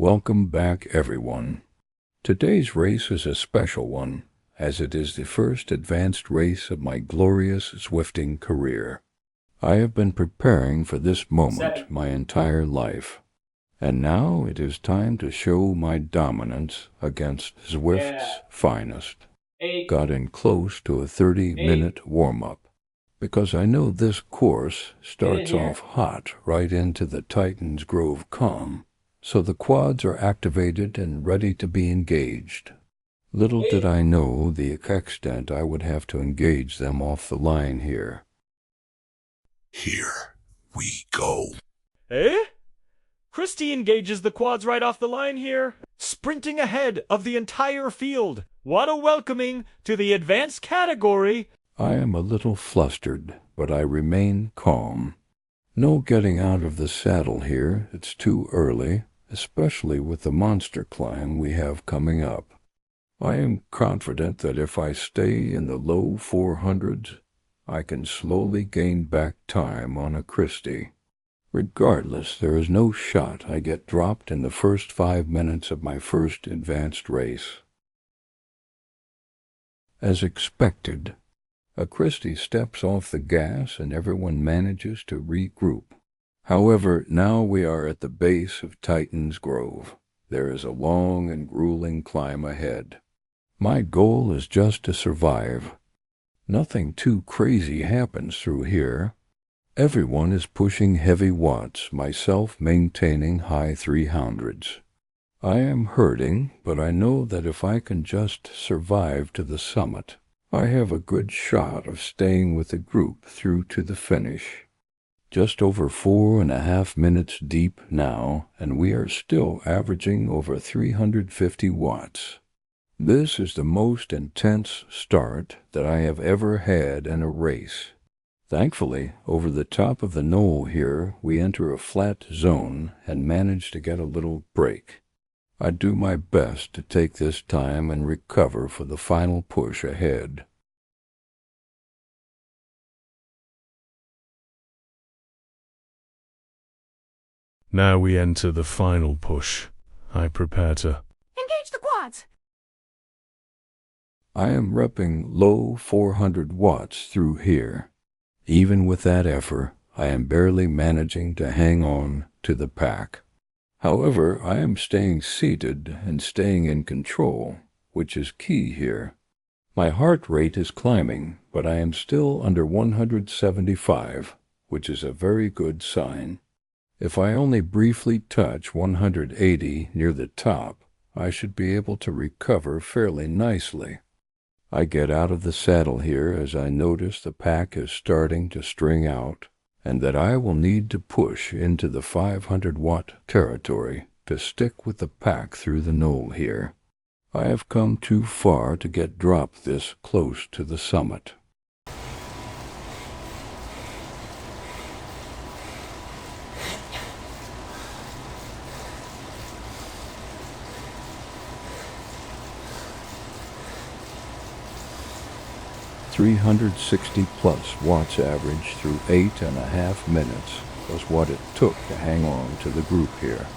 Welcome back, everyone. Today's race is a special one, as it is the first advanced race of my glorious Zwifting career. I have been preparing for this moment my entire life, and now it is time to show my dominance against Zwift's finest. Got in close to a 30-minute warm-up, because I know this course starts off hot right into the Titans Grove Calm, so the quads are activated and ready to be engaged. Little did I know the extent I would have to engage them off the line here. Here we go. Eh? Christie engages the quads right off the line here, sprinting ahead of the entire field. What a welcoming to the advanced category. I am a little flustered, but I remain calm. No getting out of the saddle here, it's too early, especially with the monster climb we have coming up. I am confident that if I stay in the low 400s, I can slowly gain back time on a Christie. Regardless, there is no shot I get dropped in the first 5 minutes of my first advanced race. As expected, a Christie steps off the gas and everyone manages to regroup. However, now we are at the base of Titans Grove. There is a long and grueling climb ahead. My goal is just to survive. Nothing too crazy happens through here. Everyone is pushing heavy watts, myself maintaining high 300s. I am hurting, but I know that if I can just survive to the summit, I have a good shot of staying with the group through to the finish. Just over 4.5 minutes deep now, and we are still averaging over 350 watts. This is the most intense start that I have ever had in a race. Thankfully, over the top of the knoll here, we enter a flat zone and manage to get a little break. I do my best to take this time and recover for the final push ahead. Now we enter the final push. I prepare to engage the quads. I am repping low 400 watts through here. Even with that effort, I am barely managing to hang on to the pack. However, I am staying seated and staying in control, which is key here. My heart rate is climbing, but I am still under 175, which is a very good sign. If I only briefly touch 180 near the top, I should be able to recover fairly nicely. I get out of the saddle here as I notice the pack is starting to string out, and that I will need to push into the 500-watt territory to stick with the pack through the knoll here. I have come too far to get dropped this close to the summit. +360 watts average through 8.5 minutes was what it took to hang on to the group here.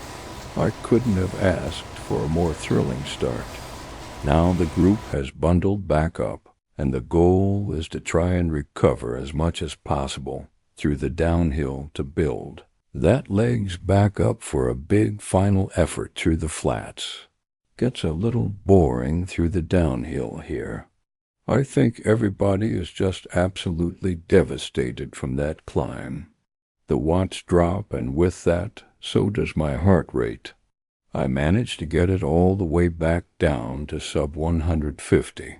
I couldn't have asked for a more thrilling start. Now the group has bundled back up, and the goal is to try and recover as much as possible through the downhill to build. That leg's back up for a big final effort through the flats. Gets a little boring through the downhill here. I think everybody is just absolutely devastated from that climb. The watts drop, and with that, so does my heart rate. I managed to get it all the way back down to sub 150,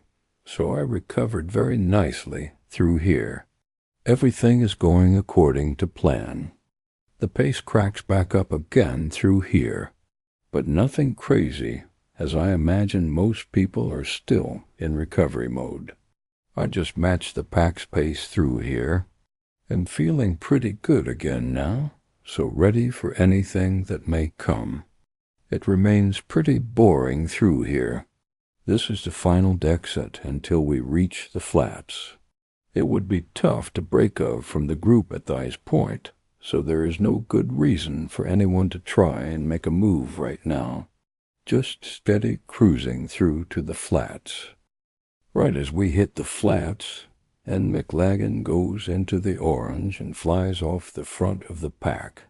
so I recovered very nicely through here. Everything is going according to plan. The pace cracks back up again through here, but nothing crazy, as I imagine most people are still in recovery mode. I just match the pack's pace through here, and feeling pretty good again now, so ready for anything that may come. It remains pretty boring through here. This is the final exit until we reach the flats. It would be tough to break up from the group at this point, so there is no good reason for anyone to try and make a move right now. Just steady cruising through to the flats. Right as we hit the flats, and McLagan goes into the orange and flies off the front of the pack.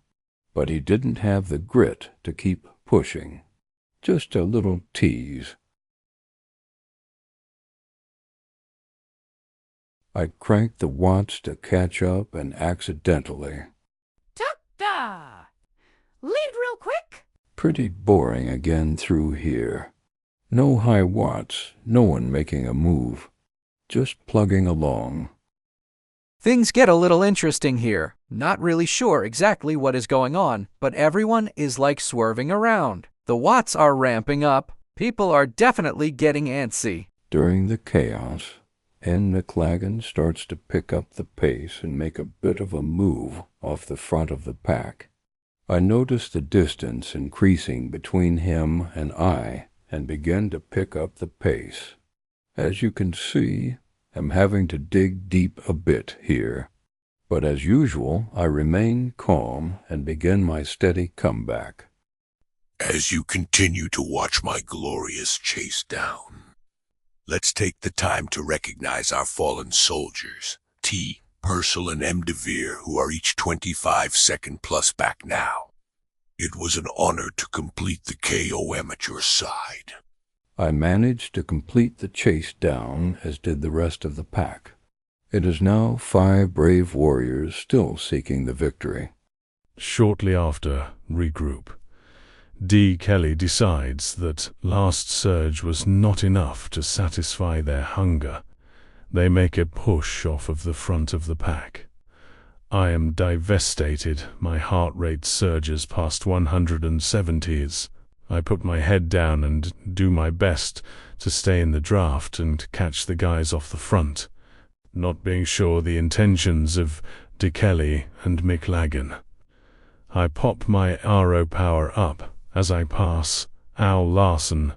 But he didn't have the grit to keep pushing. Just a little tease. I cranked the watts to catch up and accidentally. Ta-da! Lead real quick. Pretty boring again through here. No high watts, no one making a move. Just plugging along. Things get a little interesting here. Not really sure exactly what is going on, but everyone is like swerving around. The watts are ramping up. People are definitely getting antsy. During the chaos, McLagan starts to pick up the pace and make a bit of a move off the front of the pack. I notice the distance increasing between him and I and begin to pick up the pace. As you can see, I'm having to dig deep a bit here. But as usual, I remain calm and begin my steady comeback. As you continue to watch my glorious chase down, let's take the time to recognize our fallen soldiers, T. Purcell and M. DeVere, who are each 25-second plus back now. It was an honor to complete the KOM at your side. I managed to complete the chase down, as did the rest of the pack. It is now 5 brave warriors still seeking the victory. Shortly after, regroup. D. Kelly decides that last surge was not enough to satisfy their hunger. They make a push off of the front of the pack. I am devastated. My heart rate surges past 170s. I put my head down and do my best to stay in the draft and catch the guys off the front, not being sure the intentions of De Kelly and McLagan. I pop my RO power up as I pass Al Larson,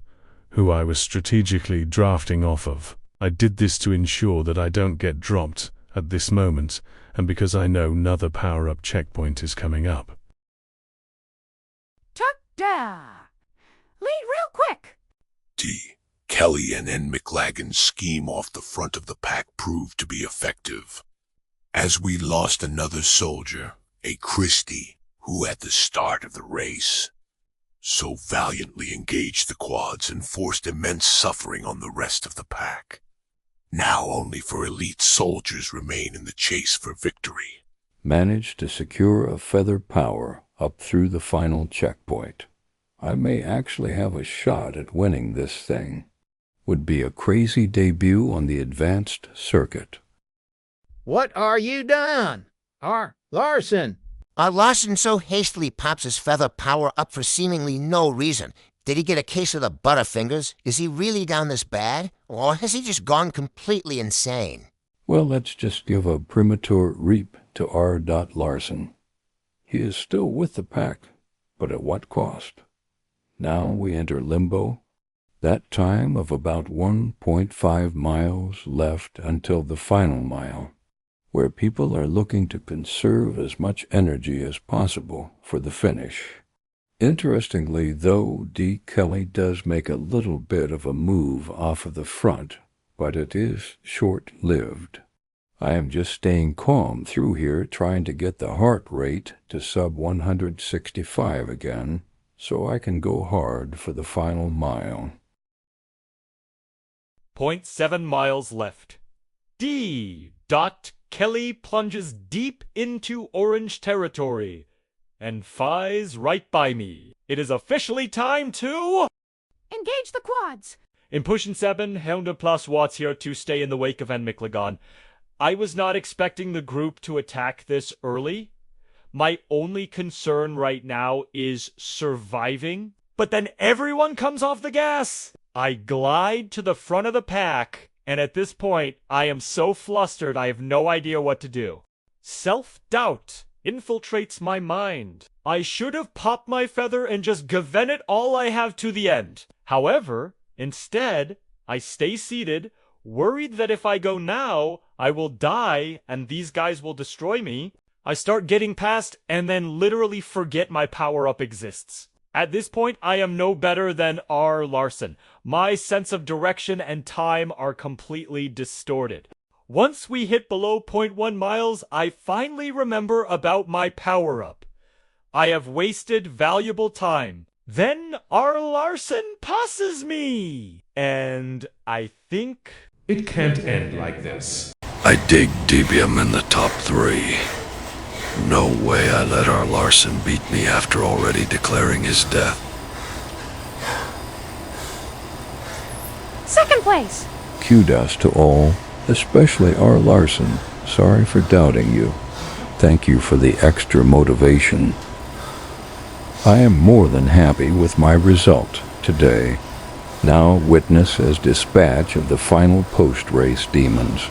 who I was strategically drafting off of. I did this to ensure that I don't get dropped at this moment, and because I know another power-up checkpoint is coming up. Ta-da! Lead real quick. D. Kelly and N. McLagan's scheme off the front of the pack proved to be effective. As we lost another soldier, a Christie, who at the start of the race so valiantly engaged the quads and forced immense suffering on the rest of the pack. Now only for elite soldiers remain in the chase for victory. Managed to secure a feather power up through the final checkpoint. I may actually have a shot at winning this thing. Would be a crazy debut on the advanced circuit. What are you done? Larson. Larson so hastily pops his feather power up for seemingly no reason. Did he get a case of the Butterfingers? Is he really down this bad? Or has he just gone completely insane? Well, let's just give a premature reap to R. Larson. He is still with the pack, but at what cost? Now we enter limbo. That time of about 1.5 miles left until the final mile, where people are looking to conserve as much energy as possible for the finish. Interestingly, though, D. Kelly does make a little bit of a move off of the front, but it is short-lived. I am just staying calm through here, trying to get the heart rate to sub 165 again, so I can go hard for the final mile. 0.7 miles left. D. Kelly plunges deep into orange territory and flies right by me. It is officially time to Engage the quads. In pushing 700 plus watts here to stay in the wake of N. McLagan. I was not expecting the group to attack this early. My only concern right now is surviving. But then everyone comes off the gas. I glide to the front of the pack, and at this point, I am so flustered I have no idea what to do. Self-doubt infiltrates my mind. I should have popped my feather and just given it all I have to the end. However, instead, I stay seated, worried that if I go now, I will die and these guys will destroy me. I start getting past and then literally forget my power-up exists. At this point, I am no better than R. Larson. My sense of direction and time are completely distorted. Once we hit below 0.1 miles, I finally remember about my power-up. I have wasted valuable time. Then R. Larson passes me. And I think... It can't end like this. I dig debium in the top 3. No way I let our Larson beat me after already declaring his death. Second place. Kudos to all, especially our Larson. Sorry for doubting you. Thank you for the extra motivation. I am more than happy with my result today. Now witness as dispatch of the final post-race demons.